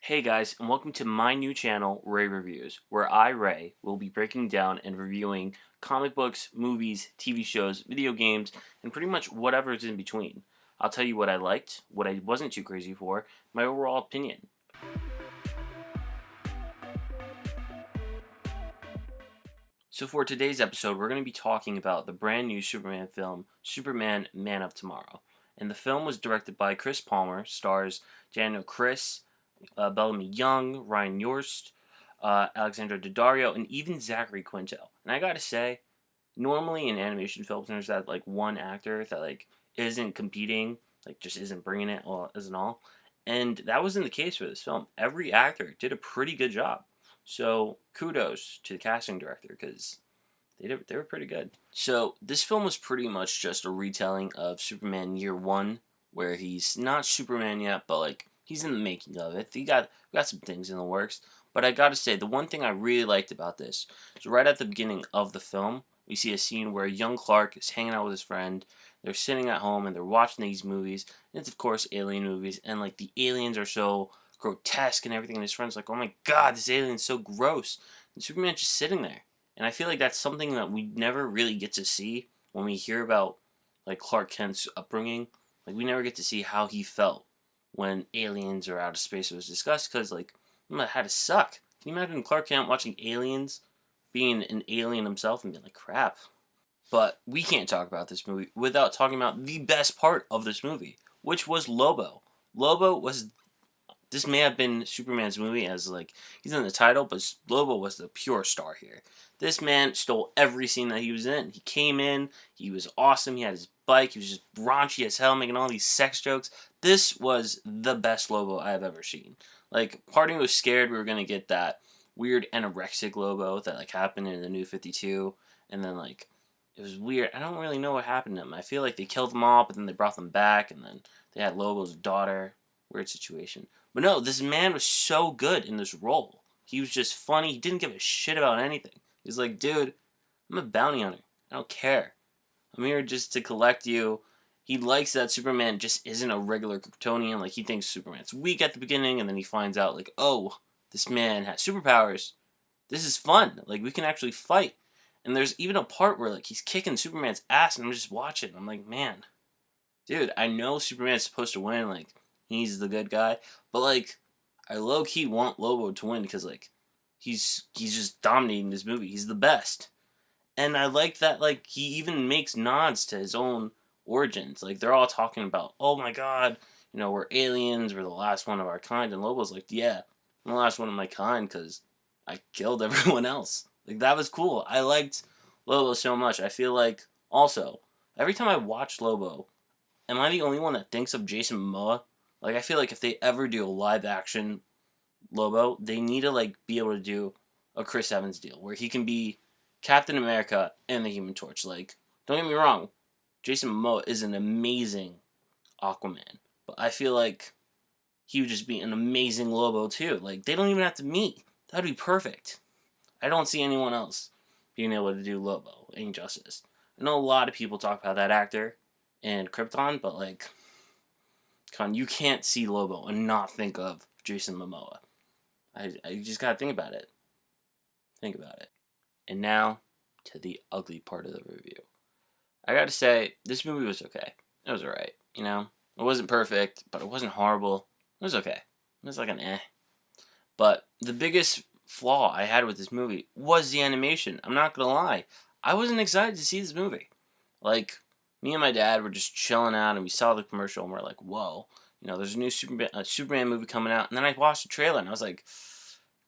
Hey guys, and welcome to my new channel, Ray Reviews, where I, Ray, will be breaking down and reviewing comic books, movies, TV shows, video games, and pretty much whatever is in between. I'll tell you what I liked, what I wasn't too crazy for, my overall opinion. So for today's episode, we're going to be talking about the brand new Superman film, Superman Man of Tomorrow. And the film was directed by Chris Palmer, stars Daniel Chris, Bellamy Young, Ryan Yorst, Alexandra Daddario, and even Zachary Quinto. And I gotta say, normally in animation films, there's that like one actor that like isn't competing, like just isn't bringing it all, isn't all. And that wasn't the case for this film. Every actor did a pretty good job. So kudos to the casting director because they were pretty good. So this film was pretty much just a retelling of Superman Year One, where he's not Superman yet, but like he's in the making of it. We got some things in the works. But I gotta say, the one thing I really liked about this is right at the beginning of the film, we see a scene where young Clark is hanging out with his friend. They're sitting at home and they're watching these movies. And it's of course alien movies, and like the aliens are so grotesque and everything. And his friend's like, "Oh my God, this alien's so gross." And Superman's just sitting there. And I feel like that's something that we never really get to see when we hear about like Clark Kent's upbringing. Like we never get to see how he felt when aliens or outer space was discussed because like it had to suck. Can you imagine Clark Kent watching Aliens, being an alien himself and being like crap? But we can't talk about this movie without talking about the best part of this movie, which was Lobo. Lobo was this may have been Superman's movie as like he's in the title, but Lobo was the pure star here. This man stole every scene that he was in. He came in, he was awesome. He had his bike, he was just raunchy as hell, making all these sex jokes. This was the best Lobo I have ever seen. Like, part of me was scared we were gonna get that weird anorexic Lobo that like happened in the New 52, and then like it was weird. I don't really know what happened to him. I feel like they killed them all, but then they brought them back, and then they had Lobo's daughter. Weird situation. But no, this man was so good in this role. He was just funny. He didn't give a shit about anything. He's like, dude, I'm a bounty hunter. I don't care. I'm here just to collect you. He likes that Superman just isn't a regular Kryptonian. Like, he thinks Superman's weak at the beginning, and then he finds out, like, oh, this man has superpowers. This is fun. Like, we can actually fight. And there's even a part where, like, he's kicking Superman's ass, and I'm just watching. I'm like, man, dude, I know Superman's supposed to win. Like, he's the good guy. But, like, I low-key want Lobo to win because, like, he's just dominating this movie. He's the best. And I like that, like, he even makes nods to his own origins. Like, they're all talking about, oh my God, you know, we're aliens, we're the last one of our kind. And Lobo's like, yeah, I'm the last one of my kind because I killed everyone else. Like, that was cool. I liked Lobo so much. I feel like, also, every time I watch Lobo, am I the only one that thinks of Jason Momoa? Like, I feel like if they ever do a live action Lobo, they need to, like, be able to do a Chris Evans deal where he can be Captain America and the Human Torch. Like, don't get me wrong, Jason Momoa is an amazing Aquaman, but I feel like he would just be an amazing Lobo too. Like, they don't even have to meet. That'd be perfect. I don't see anyone else being able to do Lobo any justice. I know a lot of people talk about that actor in Krypton, but like, you can't see Lobo and not think of Jason Momoa. I just gotta think about it. Think about it. And now to the ugly part of the review. I gotta say, this movie was okay. It was alright, you know? It wasn't perfect, but it wasn't horrible. It was okay. It was like an eh. But the biggest flaw I had with this movie was the animation. I'm not gonna lie. I wasn't excited to see this movie. Like, me and my dad were just chilling out and we saw the commercial and we're like, whoa, you know, there's a new Superman movie coming out. And then I watched the trailer and I was like,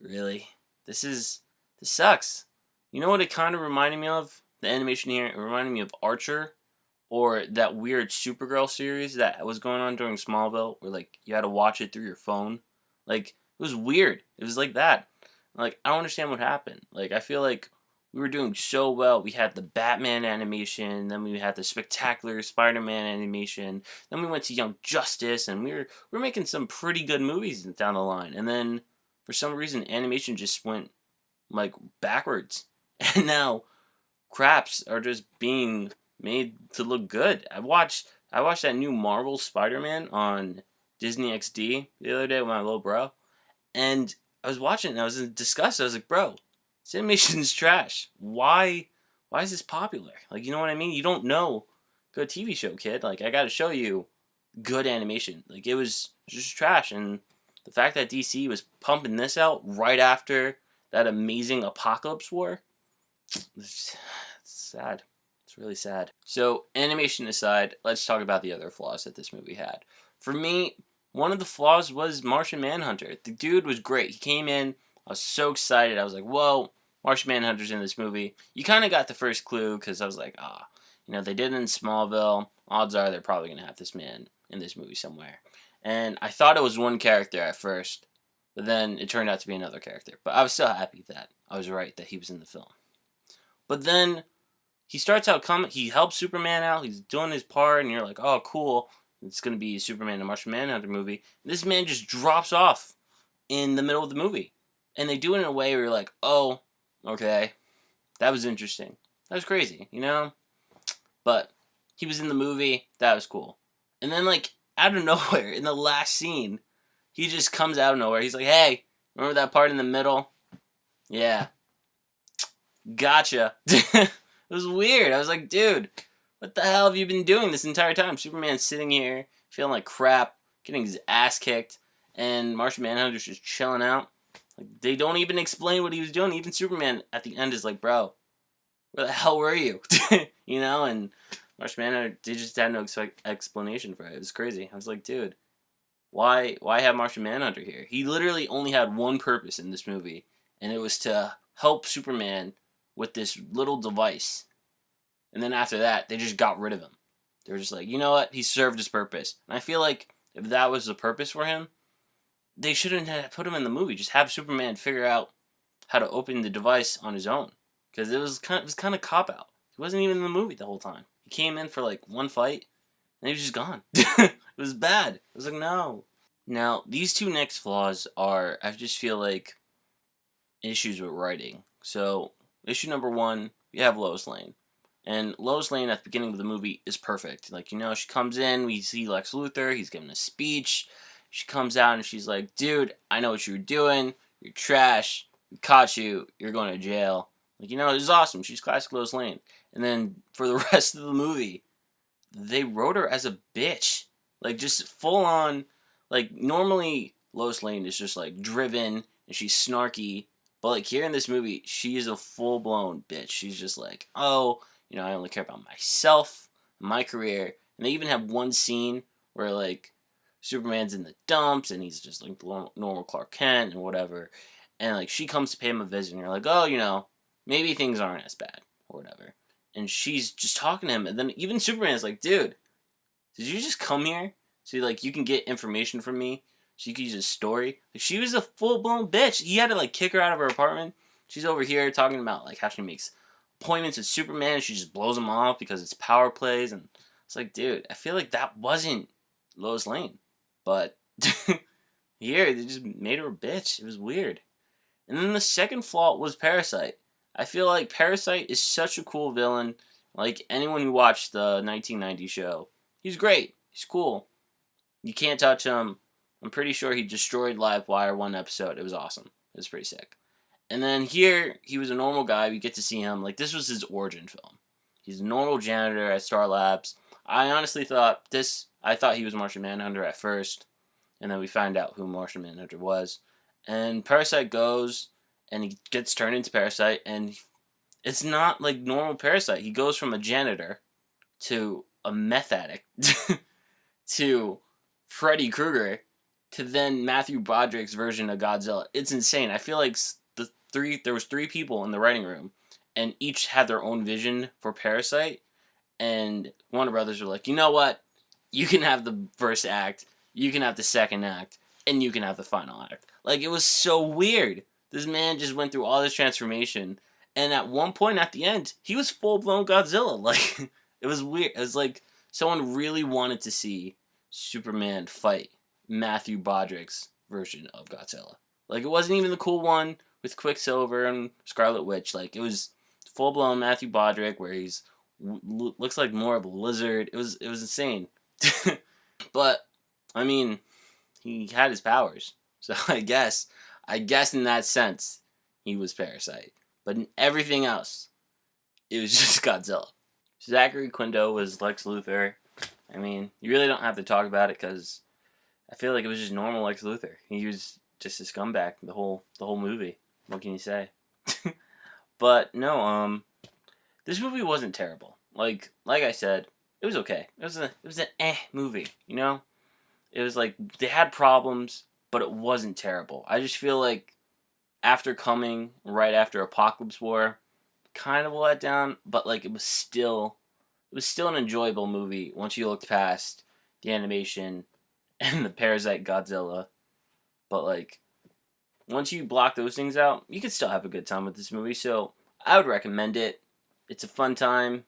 really? This sucks. You know what it kind of reminded me of? The animation here, it reminded me of Archer or that weird Supergirl series that was going on during Smallville where, like, you had to watch it through your phone. Like, it was weird. It was like that. Like, I don't understand what happened. Like, I feel like we were doing so well. We had the Batman animation, then we had the spectacular Spider-Man animation, then we went to Young Justice, and we were making some pretty good movies down the line. And then, for some reason, animation just went, like, backwards. And now craps are just being made to look good. I watched that new Marvel Spider-Man on Disney XD the other day with my little bro, And I was watching it and I was in disgust. I was like, bro, this animation is trash. Why is this popular? Like, you know what I mean? You don't know good TV show, kid. Like, I gotta show you good animation. Like, it was just trash. And the fact that DC was pumping this out right after that amazing Apocalypse War, it's sad. It's really sad. So, animation aside, let's talk about the other flaws that this movie had. For me, one of the flaws was Martian Manhunter. The dude was great. He came in, I was so excited. I was like, whoa, Martian Manhunter's in this movie. You kind of got the first clue because I was like, they did it in Smallville. Odds are they're probably going to have this man in this movie somewhere. And I thought it was one character at first, but then it turned out to be another character. But I was still happy that I was right that he was in the film. But then he starts out coming. He helps Superman out. He's doing his part, and you're like, "Oh, cool! It's gonna be Superman and Martian Manhunter movie." And this man just drops off in the middle of the movie, and they do it in a way where you're like, "Oh, okay, that was interesting. That was crazy, you know." But he was in the movie. That was cool. And then, like, out of nowhere, in the last scene, he just comes out of nowhere. He's like, "Hey, remember that part in the middle? Yeah, gotcha." It was weird. I was like, dude, what the hell have you been doing this entire time? Superman's sitting here, feeling like crap, getting his ass kicked, and Martian Manhunter's just chilling out. Like, they don't even explain what he was doing. Even Superman at the end is like, bro, where the hell were you? And Martian Manhunter, they just had no explanation for it. It was crazy. I was like, dude, why have Martian Manhunter here? He literally only had one purpose in this movie, and it was to help Superman with this little device. And then after that, they just got rid of him. They were just like, you know what? He served his purpose. And I feel like if that was the purpose for him, they shouldn't have put him in the movie. Just have Superman figure out how to open the device on his own. Because it was kind of cop out. He wasn't even in the movie the whole time. He came in for like one fight, and he was just gone. It was bad. I was like, no. Now, these two next flaws are, I just feel like, issues with writing. So, issue number one, we have Lois Lane. And Lois Lane at the beginning of the movie is perfect. Like, she comes in, we see Lex Luthor, he's giving a speech. She comes out and she's like, dude, I know what you're doing. You're trash. We caught you. You're going to jail. Like, it's awesome. She's classic Lois Lane. And then for the rest of the movie, they wrote her as a bitch. Like, just full on. Like, normally Lois Lane is just, like, driven and she's snarky. But, like, here in this movie, she is a full-blown bitch. She's just like, oh, I only care about myself, my career. And they even have one scene where, like, Superman's in the dumps and he's just, like, normal Clark Kent and whatever. And, like, she comes to pay him a visit and you're like, oh, maybe things aren't as bad or whatever. And she's just talking to him. And then even Superman's like, dude, did you just come here so, like, you can get information from me? So you can use his story? Like, she was a full-blown bitch. He had to, like, kick her out of her apartment. She's over here talking about, like, how she makes appointments with Superman and she just blows him off because it's power plays. And it's like, dude, I feel like that wasn't Lois Lane. But here, they just made her a bitch. It was weird. And then the second flaw was Parasite. I feel like Parasite is such a cool villain. Like, anyone who watched the 1990 show, he's great. He's cool. You can't touch him. I'm pretty sure he destroyed Livewire one episode. It was awesome. It was pretty sick. And then here, he was a normal guy. We get to see him. Like, this was his origin film. He's a normal janitor at Star Labs. I honestly thought he was Martian Manhunter at first. And then we find out who Martian Manhunter was. And Parasite goes, and he gets turned into Parasite. And it's not like normal Parasite. He goes from a janitor to a meth addict to Freddy Krueger to then Matthew Broderick's version of Godzilla. It's insane. I feel like there was three people in the writing room, and each had their own vision for Parasite. And Warner Brothers were like, you know what? You can have the first act, you can have the second act, and you can have the final act. Like, it was so weird. This man just went through all this transformation, and at one point at the end, he was full-blown Godzilla. Like, it was weird. It was like someone really wanted to see Superman fight Matthew Broderick's version of Godzilla. Like, it wasn't even the cool one with Quicksilver and Scarlet Witch. Like, it was full-blown Matthew Broderick where he's looks like more of a lizard. It was insane. But, I mean, he had his powers. So I guess in that sense, he was Parasite. But in everything else, it was just Godzilla. Zachary Quinto was Lex Luthor. I mean, you really don't have to talk about it because I feel like it was just normal Lex Luthor. He was just a scumbag the whole movie. What can you say? But no, this movie wasn't terrible. Like I said, it was okay. It was an movie. You know, it was like they had problems, but it wasn't terrible. I just feel like after coming right after Apocalypse War, kind of a letdown, but like it was still an enjoyable movie once you looked past the animation and the Parasite Godzilla. But like once you block those things out, you could still have a good time with this movie. So I would recommend it. It's a fun time.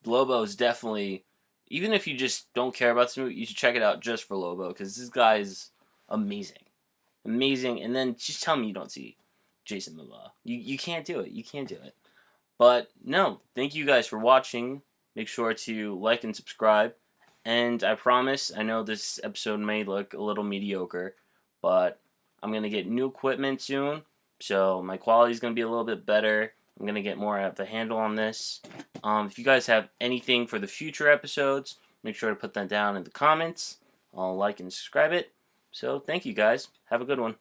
Lobo is definitely, even if you just don't care about this movie, you should check it out just for Lobo because this guy is amazing, amazing. And then just tell me you don't see Jason Momoa. You can't do it. You can't do it. But no, thank you guys for watching. Make sure to like and subscribe. And I promise, I know this episode may look a little mediocre, but I'm going to get new equipment soon. So my quality is going to be a little bit better. I'm going to get more of a handle on this. If you guys have anything for the future episodes, make sure to put that down in the comments. I'll like and subscribe it. So thank you guys. Have a good one.